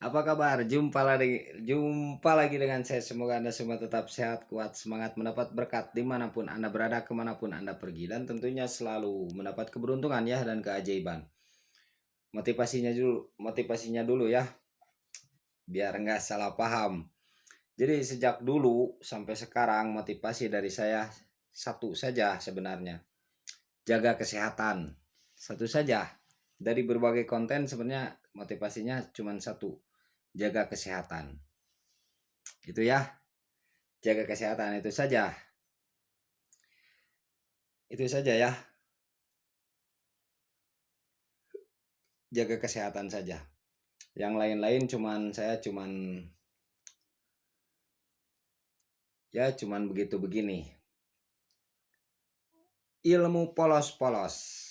Apa kabar? Jumpa lagi dengan saya. Semoga Anda semua tetap sehat, kuat, semangat, mendapat berkat dimanapun Anda berada, kemanapun Anda pergi, dan tentunya selalu mendapat keberuntungan ya dan keajaiban. Motivasinya dulu ya, biar nggak salah paham. Jadi sejak dulu sampai sekarang motivasi dari saya satu saja sebenarnya, jaga kesehatan. Satu saja. Dari berbagai konten sebenarnya motivasinya cuma satu, jaga kesehatan. Itu ya, jaga kesehatan itu saja. Itu saja ya, jaga kesehatan saja. Yang lain-lain cuman begitu begini. Ilmu polos-polos.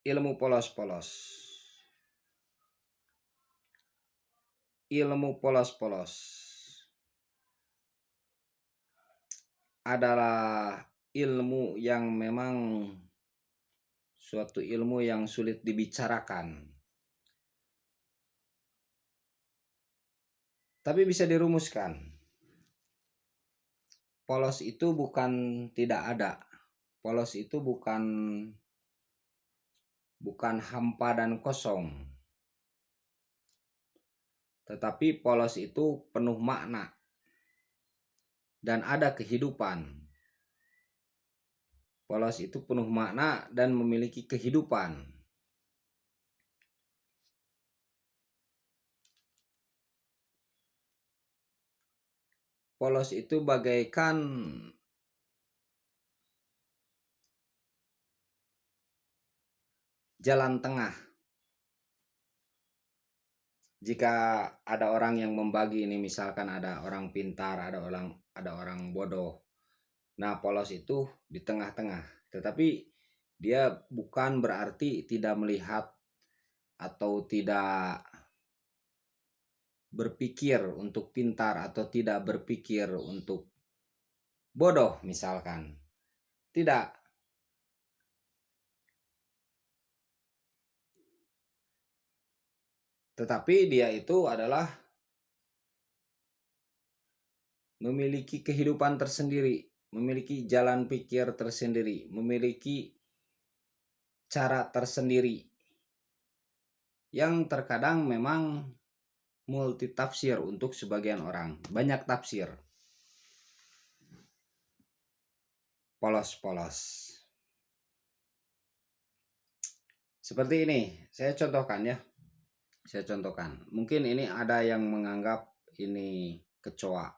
Ilmu polos-polos. Ilmu polos-polos adalah ilmu yang memang suatu ilmu yang sulit dibicarakan. Tapi bisa dirumuskan. Polos itu bukan tidak ada. Polos itu bukan hampa dan kosong. Tetapi polos itu penuh makna dan ada kehidupan. Polos itu penuh makna dan memiliki kehidupan. Polos itu bagaikan jalan tengah. Jika ada orang yang membagi ini, misalkan ada orang pintar, ada orang bodoh. Nah, polos itu di tengah-tengah. Tetapi dia bukan berarti tidak melihat atau tidak berpikir untuk pintar atau tidak berpikir untuk bodoh misalkan. Tidak. Tetapi dia itu adalah memiliki kehidupan tersendiri, memiliki jalan pikir tersendiri, memiliki cara tersendiri yang terkadang memang multitafsir untuk sebagian orang. Banyak tafsir. Polos-polos. Seperti ini, saya contohkan ya. Mungkin ini ada yang menganggap ini kecoa.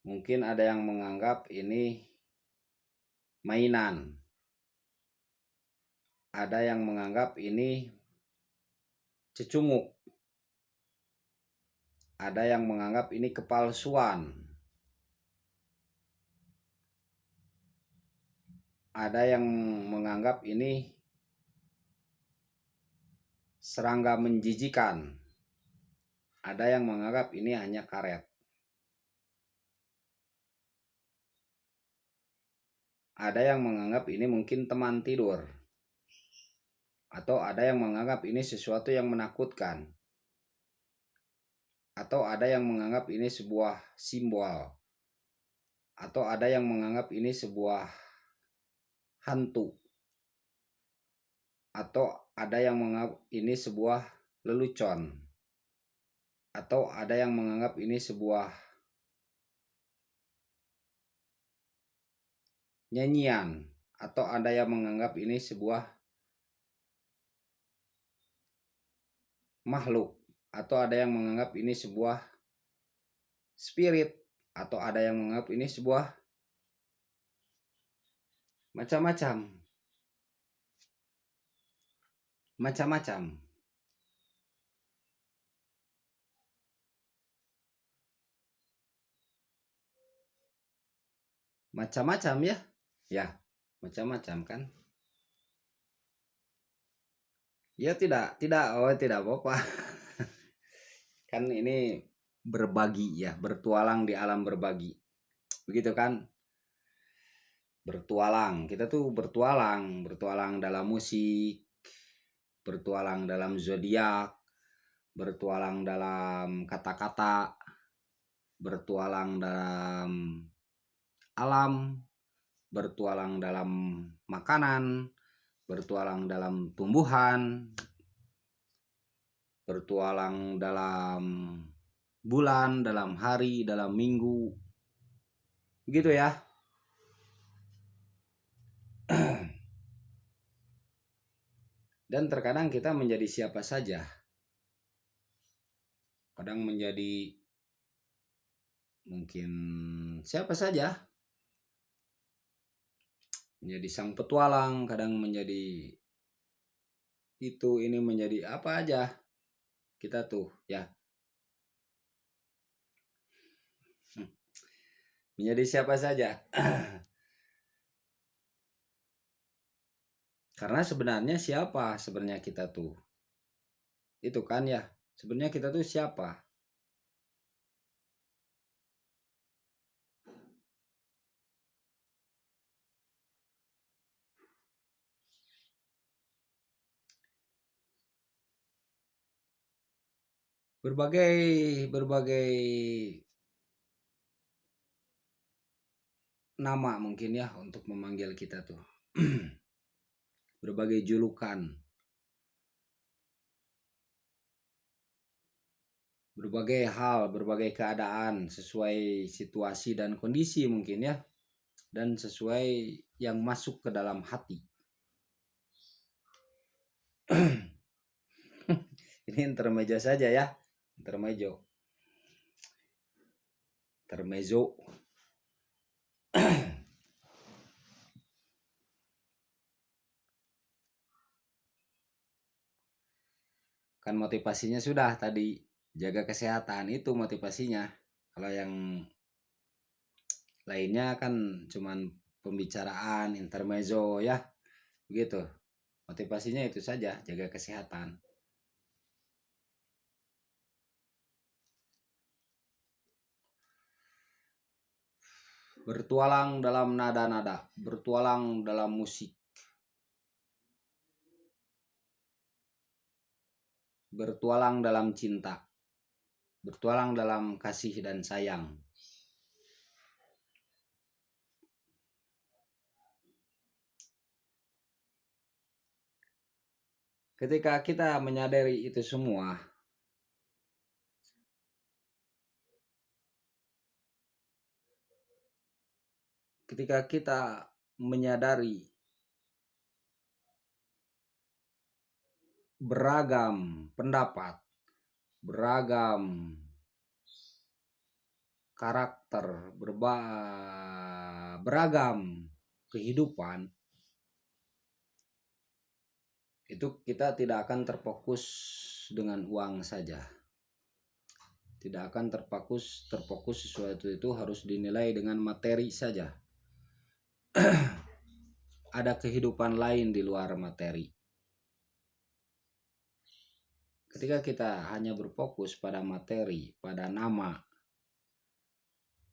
Mungkin ada yang menganggap ini mainan. Ada yang menganggap ini cecunguk. Ada yang menganggap ini kepalsuan. Ada yang menganggap ini serangga menjijikan. Ada yang menganggap ini hanya karet. Ada yang menganggap ini mungkin teman tidur. Atau ada yang menganggap ini sesuatu yang menakutkan. Atau ada yang menganggap ini sebuah simbol. Atau ada yang menganggap ini sebuah hantu. Atau ada yang menganggap ini sebuah lelucon. Atau ada yang menganggap ini sebuah nyanyian. Atau ada yang menganggap ini sebuah makhluk. Atau ada yang menganggap ini sebuah spirit. Atau ada yang menganggap ini sebuah macam-macam. Macam-macam ya. Ya, macam-macam kan. Ya tidak apa-apa. Kan ini berbagi ya, bertualang di alam berbagi. Begitu kan? bertualang. Kita tuh bertualang dalam musik, bertualang dalam zodiak, bertualang dalam kata-kata, bertualang dalam alam, bertualang dalam makanan, bertualang dalam tumbuhan, bertualang dalam bulan, dalam hari, dalam minggu. Begitu ya. Dan terkadang kita menjadi siapa saja. Kadang menjadi mungkin siapa saja. Menjadi sang petualang, kadang menjadi itu, ini, menjadi apa aja. Kita tuh ya. Menjadi siapa saja. Karena sebenarnya siapa sebenarnya kita tuh? Itu kan ya. Sebenarnya kita tuh siapa? Berbagai nama mungkin ya untuk memanggil kita tuh. Berbagai julukan. Berbagai hal, berbagai keadaan sesuai situasi dan kondisi mungkin ya. Dan sesuai yang masuk ke dalam hati. Ini intermezzo saja ya. Intermezzo. Kan motivasinya sudah tadi, jaga kesehatan, itu motivasinya. Kalau yang lainnya kan cuman pembicaraan intermezzo ya, begitu. Motivasinya itu saja, jaga kesehatan. Bertualang dalam nada-nada, bertualang dalam musik, bertualang dalam cinta, bertualang dalam kasih dan sayang. Ketika kita menyadari itu semua, ketika kita menyadari beragam pendapat, beragam karakter, beragam kehidupan, itu kita tidak akan terfokus dengan uang saja. Tidak akan terfokus sesuatu itu harus dinilai dengan materi saja. Ada kehidupan lain di luar materi. Ketika kita hanya berfokus pada materi, pada nama,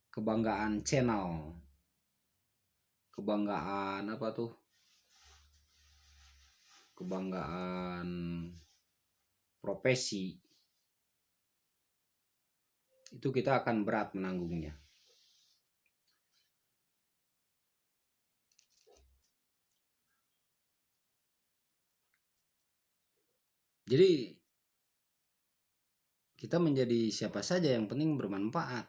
kebanggaan channel, kebanggaan apa tuh? Kebanggaan profesi, itu kita akan berat menanggungnya. Jadi kita menjadi siapa saja, yang penting bermanfaat.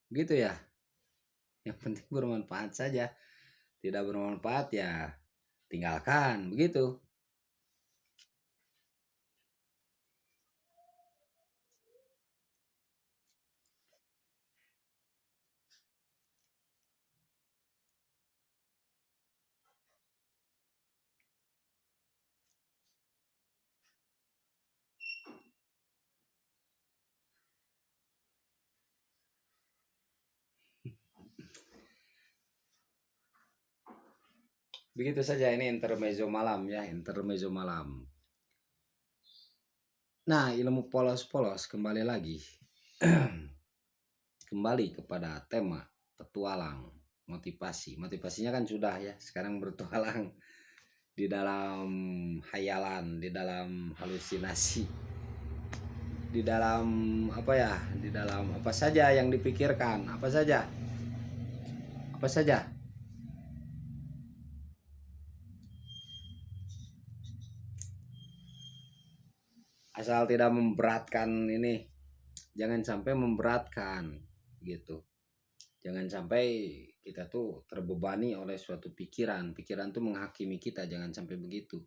Gitu ya. Yang penting bermanfaat saja. Tidak bermanfaat ya tinggalkan, begitu. Begitu saja, ini intermezzo malam ya, intermezzo malam. Nah, ilmu polos-polos kembali lagi. kembali kepada tema petualang, motivasi. Motivasinya kan sudah ya, sekarang bertualang di dalam hayalan, di dalam halusinasi, di dalam apa ya, di dalam apa saja yang dipikirkan, apa saja, apa saja. Asal tidak memberatkan ini, jangan sampai memberatkan gitu. Jangan sampai kita tuh terbebani oleh suatu pikiran. Pikiran tuh menghakimi kita, jangan sampai begitu.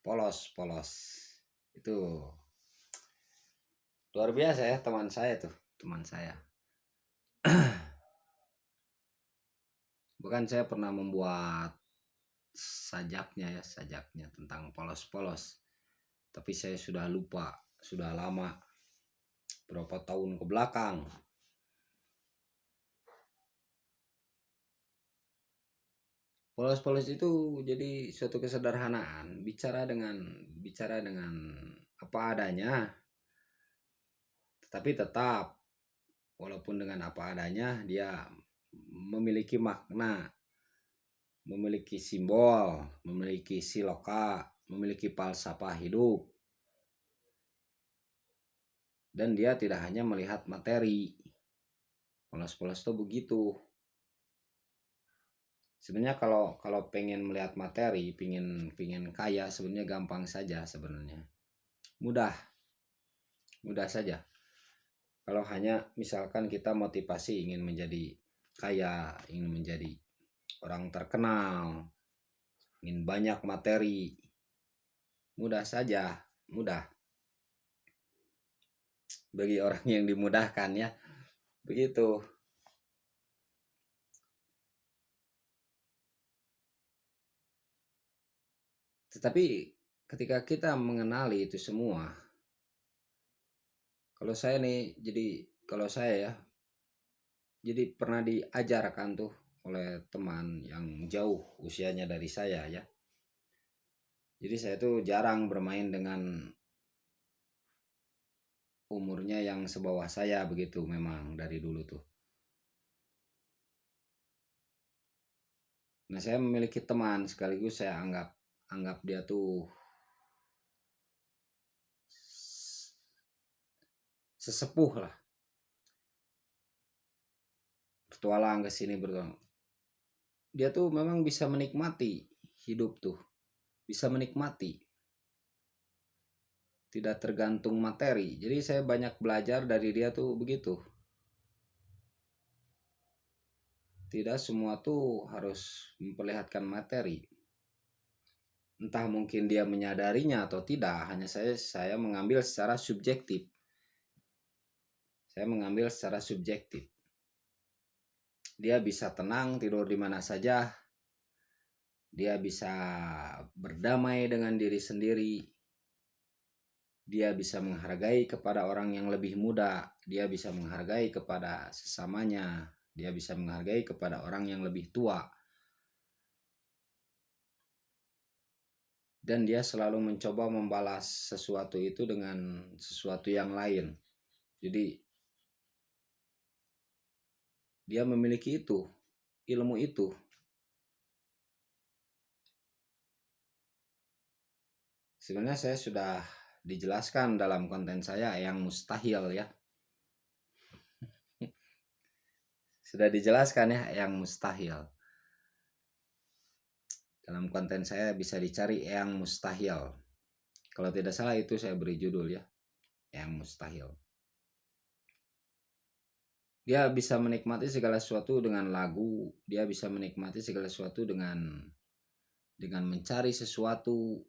Polos itu luar biasa ya, teman saya tuh, teman saya. Bahkan saya pernah membuat sajaknya tentang polos-polos, tapi saya sudah lupa, sudah lama, berapa tahun ke belakang. Polos-polos itu jadi suatu kesederhanaan, bicara dengan apa adanya, tetapi tetap walaupun dengan apa adanya dia memiliki makna, memiliki simbol, memiliki siloka, memiliki falsafah hidup. Dan dia tidak hanya melihat materi. Polos-polos tuh begitu. Sebenarnya kalau pengen melihat materi, pengen kaya, sebenarnya gampang saja sebenarnya. Mudah saja. Kalau hanya misalkan kita motivasi ingin menjadi kaya, ingin menjadi orang terkenal, ingin banyak materi, mudah saja, mudah. Bagi orang yang dimudahkan ya, begitu. Tetapi ketika kita mengenali itu semua, kalau saya nih, kalau saya ya, jadi pernah diajarkan tuh oleh teman yang jauh usianya dari saya ya. Jadi saya tuh jarang bermain dengan umurnya yang sebawah saya begitu, memang dari dulu tuh. Nah, saya memiliki teman sekaligus saya anggap dia tuh sesepuh lah. Bertualang ke sini bertualang. Dia tuh memang bisa menikmati hidup tuh. Bisa menikmati. Tidak tergantung materi. Jadi saya banyak belajar dari dia tuh begitu. Tidak semua tuh harus memperlihatkan materi. Entah mungkin dia menyadarinya atau tidak, hanya saya mengambil secara subjektif. Saya mengambil secara subjektif. Dia bisa tenang tidur di mana saja. Dia bisa berdamai dengan diri sendiri. Dia bisa menghargai kepada orang yang lebih muda. Dia bisa menghargai kepada sesamanya. Dia bisa menghargai kepada orang yang lebih tua. Dan dia selalu mencoba membalas sesuatu itu dengan sesuatu yang lain. Jadi dia memiliki itu, ilmu itu. Sebenarnya saya sudah dijelaskan dalam konten saya yang mustahil ya. Sudah dijelaskan ya yang mustahil. Dalam konten saya bisa dicari yang mustahil. Kalau tidak salah itu saya beri judul ya, yang mustahil. Dia bisa menikmati segala sesuatu dengan lagu, dia bisa menikmati segala sesuatu dengan mencari sesuatu.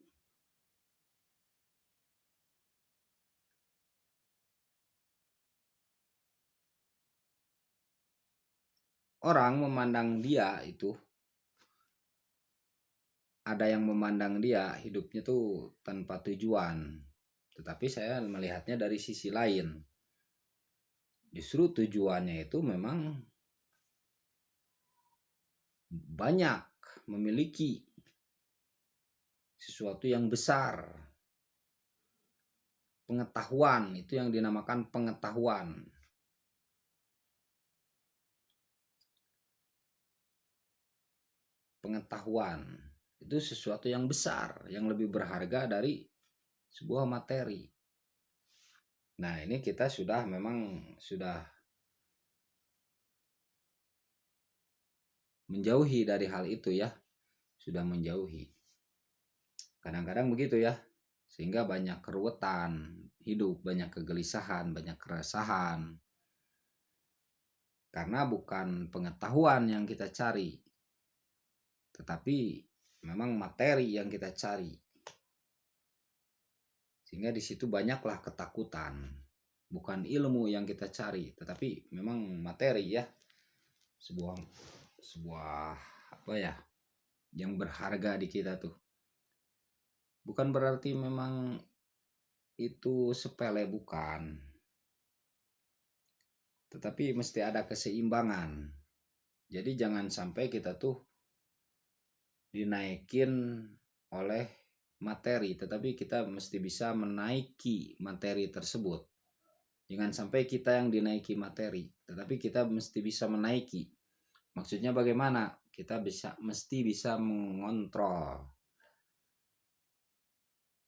Orang memandang dia itu, ada yang memandang dia hidupnya tuh tanpa tujuan. Tetapi saya melihatnya dari sisi lain. Justru tujuannya itu memang banyak, memiliki sesuatu yang besar. Pengetahuan, itu yang dinamakan pengetahuan. Pengetahuan itu sesuatu yang besar, yang lebih berharga dari sebuah materi. Nah, ini kita memang sudah menjauhi dari hal itu ya. Sudah menjauhi. Kadang-kadang begitu ya. Sehingga banyak keruwetan hidup, banyak kegelisahan, banyak keresahan. Karena bukan pengetahuan yang kita cari, tetapi memang materi yang kita cari. Sehingga di situ banyaklah ketakutan. Bukan ilmu yang kita cari, tetapi memang materi ya. Sebuah apa ya, yang berharga di kita tuh. Bukan berarti memang itu sepele, bukan. Tetapi mesti ada keseimbangan. Jadi jangan sampai kita tuh dinaikin oleh materi, tetapi kita mesti bisa menaiki materi tersebut. Jangan sampai kita yang dinaiki materi, tetapi kita mesti bisa menaiki. Maksudnya bagaimana? Kita mesti bisa mengontrol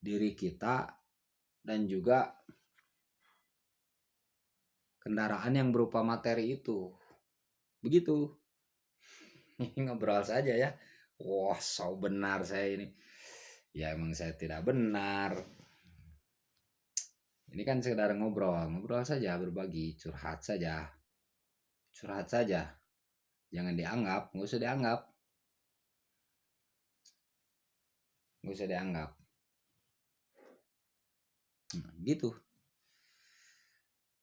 diri kita dan juga kendaraan yang berupa materi itu. Begitu. Ngobrol saja ya. Wah, so benar saya ini. Ya emang saya tidak benar. Ini kan sekedar ngobrol saja, berbagi, curhat saja. Curhat saja. Jangan dianggap, nggak usah dianggap. Nggak usah dianggap. Gitu.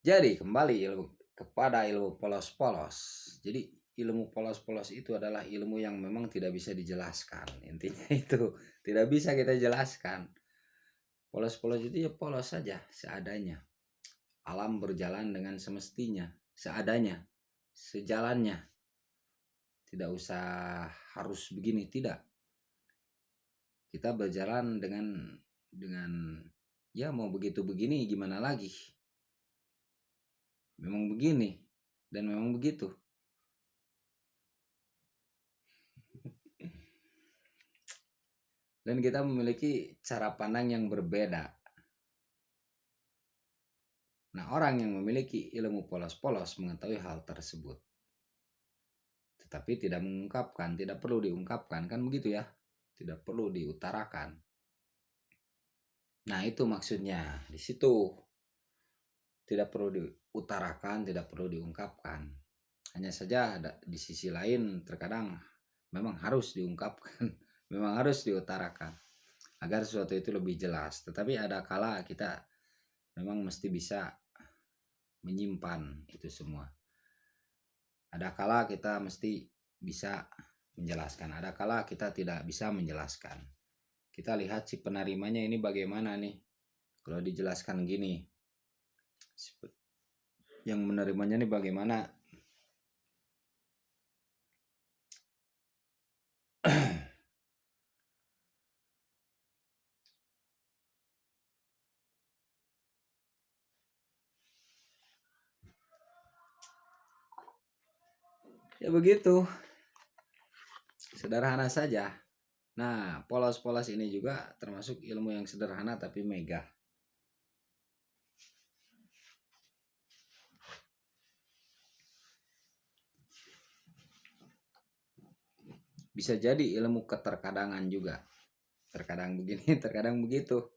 Jadi kembali kepada ilmu polos-polos. Jadi ilmu polos-polos itu adalah ilmu yang memang tidak bisa dijelaskan. Intinya itu tidak bisa kita jelaskan. Polos-polos itu ya polos saja, seadanya. Alam berjalan dengan semestinya, seadanya, sejalannya. Tidak usah harus begini, tidak. Kita berjalan dengan ya mau begitu begini gimana lagi. Memang begini dan memang begitu. Dan kita memiliki cara pandang yang berbeda. Nah, orang yang memiliki ilmu polos-polos mengetahui hal tersebut. Tetapi tidak mengungkapkan, tidak perlu diungkapkan, kan begitu ya? Tidak perlu diutarakan. Nah, itu maksudnya. Di situ tidak perlu diutarakan, tidak perlu diungkapkan. Hanya saja di sisi lain terkadang memang harus diungkapkan, memang harus diutarakan agar sesuatu itu lebih jelas. Tetapi ada kala kita memang mesti bisa menyimpan itu semua. Ada kala kita mesti bisa menjelaskan, ada kala kita tidak bisa menjelaskan. Kita lihat si penerimanya ini bagaimana nih. Kalau dijelaskan gini, yang menerimanya nih bagaimana. Ya begitu, sederhana saja. Nah, polos-polos ini juga termasuk ilmu yang sederhana tapi megah. Bisa jadi ilmu keterkadangan juga. Terkadang begini, terkadang begitu.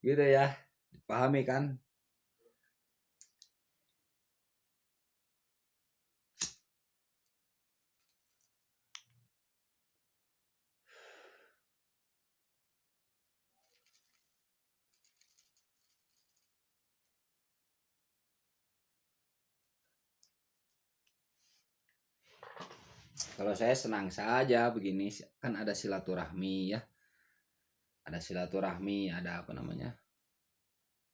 Gitu ya, dipahami kan? Kalau saya senang saja begini, kan ada silaturahmi ya, ada silaturahmi, ada apa namanya?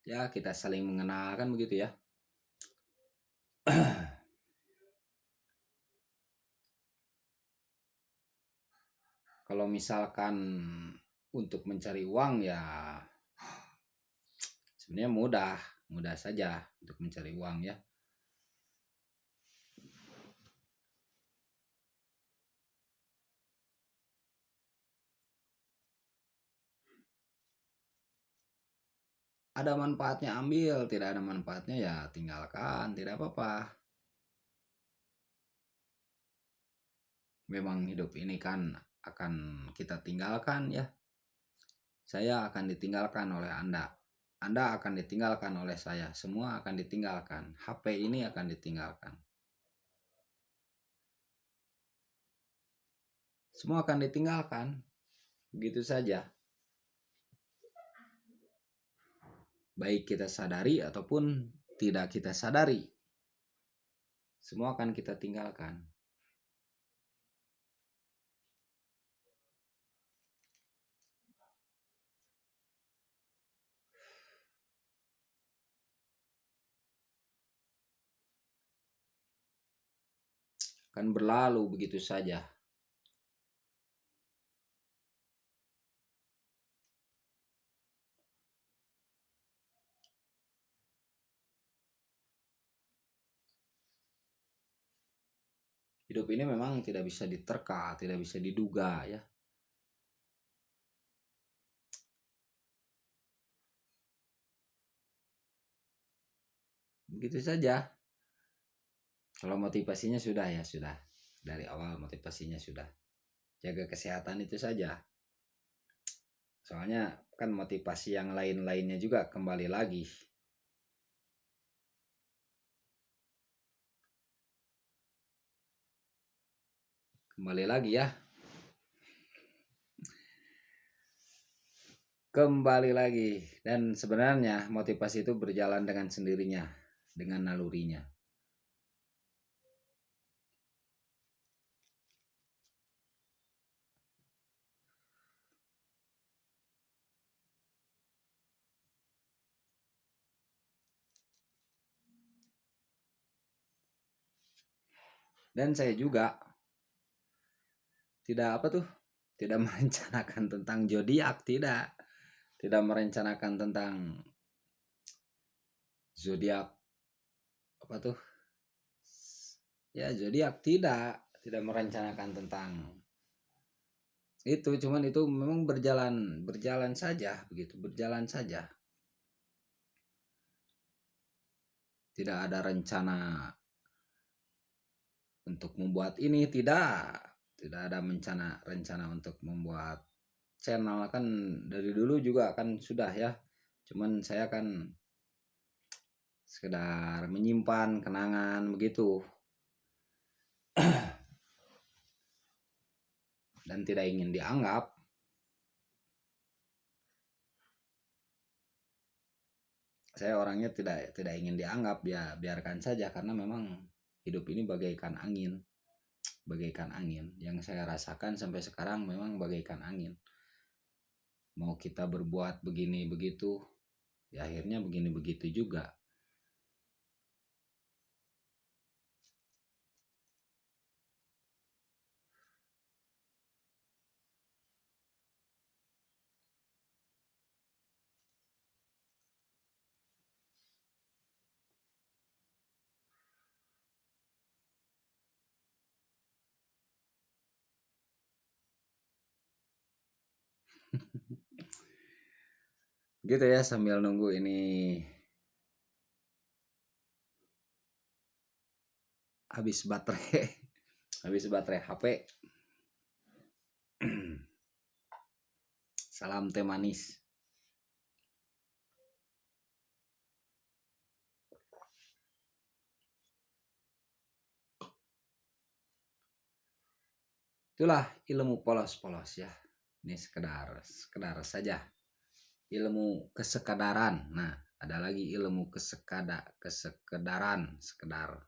Ya kita saling mengenal kan begitu ya. Kalau misalkan untuk mencari uang ya sebenarnya mudah, mudah saja untuk mencari uang ya. Ada manfaatnya ambil, tidak ada manfaatnya ya tinggalkan, tidak apa-apa. Memang hidup ini kan akan kita tinggalkan ya. Saya akan ditinggalkan oleh Anda. Anda akan ditinggalkan oleh saya. Semua akan ditinggalkan. HP ini akan ditinggalkan. Semua akan ditinggalkan. Begitu saja. Baik kita sadari ataupun tidak kita sadari. Semua akan kita tinggalkan. Akan berlalu begitu saja. Hidup ini memang tidak bisa diterka, tidak bisa diduga ya. Begitu saja. Kalau motivasinya sudah ya sudah. Dari awal motivasinya sudah. Jaga kesehatan itu saja. Soalnya kan motivasi yang lain-lainnya juga kembali lagi. Kembali lagi ya. Kembali lagi. Dan sebenarnya motivasi itu berjalan dengan sendirinya. Dengan nalurinya. Dan saya juga tidak apa tuh, tidak merencanakan tentang zodiak, tidak merencanakan tentang zodiak apa tuh ya, zodiak tidak merencanakan tentang itu, cuman itu memang berjalan saja begitu, berjalan saja, tidak ada rencana untuk membuat ini, tidak ada rencana untuk membuat channel, kan dari dulu juga kan sudah ya, cuman saya kan sekedar menyimpan kenangan begitu dan tidak ingin dianggap. Saya orangnya tidak ingin dianggap, ya biarkan saja, karena memang hidup ini bagaikan angin, bagaikan angin yang saya rasakan sampai sekarang, memang bagaikan angin. Mau kita berbuat begini begitu, ya akhirnya begini begitu juga. Gitu ya, sambil nunggu ini habis baterai habis baterai HP. Salam teh manis. Itulah ilmu polos-polos ya. Ini sekedar saja. Ilmu kesekadaran. Nah, ada lagi ilmu kesekedaran, sekedar.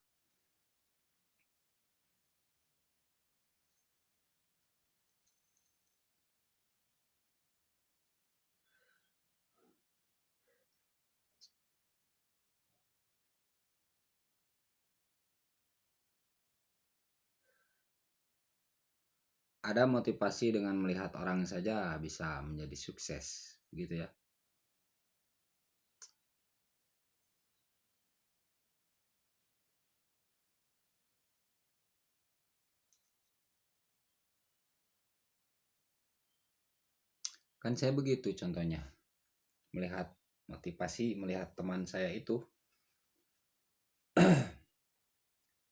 ada motivasi dengan melihat orang saja bisa menjadi sukses, gitu ya. Kan saya begitu contohnya, melihat motivasi, melihat teman saya itu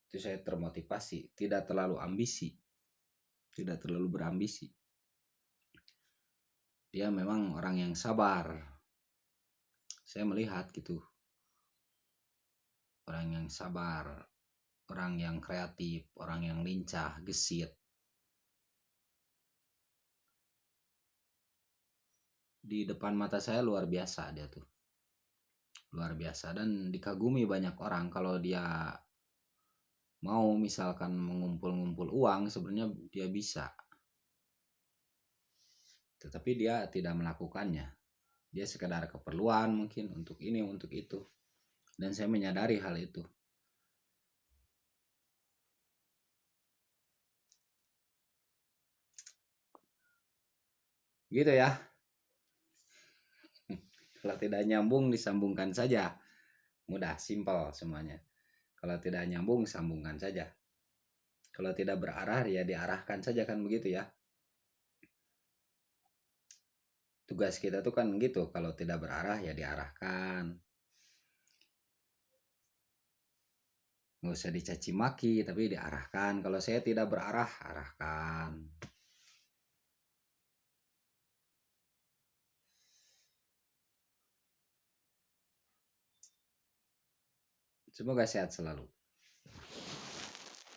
saya termotivasi, tidak terlalu ambisi, tidak terlalu berambisi. Dia memang orang yang sabar. Saya melihat gitu, orang yang sabar, orang yang kreatif, orang yang lincah, gesit. Di depan mata saya luar biasa dia tuh. Luar biasa dan dikagumi banyak orang kalau dia mau misalkan mengumpul-ngumpul uang sebenarnya dia bisa. Tetapi dia tidak melakukannya. Dia sekedar keperluan mungkin untuk ini, untuk itu. Dan saya menyadari hal itu. Gitu ya. Kalau tidak nyambung disambungkan saja. Mudah, simpel semuanya. Kalau tidak nyambung sambungkan saja. Kalau tidak berarah ya diarahkan saja, kan begitu ya. Tugas kita tuh kan gitu, kalau tidak berarah ya diarahkan. Nggak usah dicaci maki tapi diarahkan. Kalau saya tidak berarah, arahkan. Semoga sehat selalu.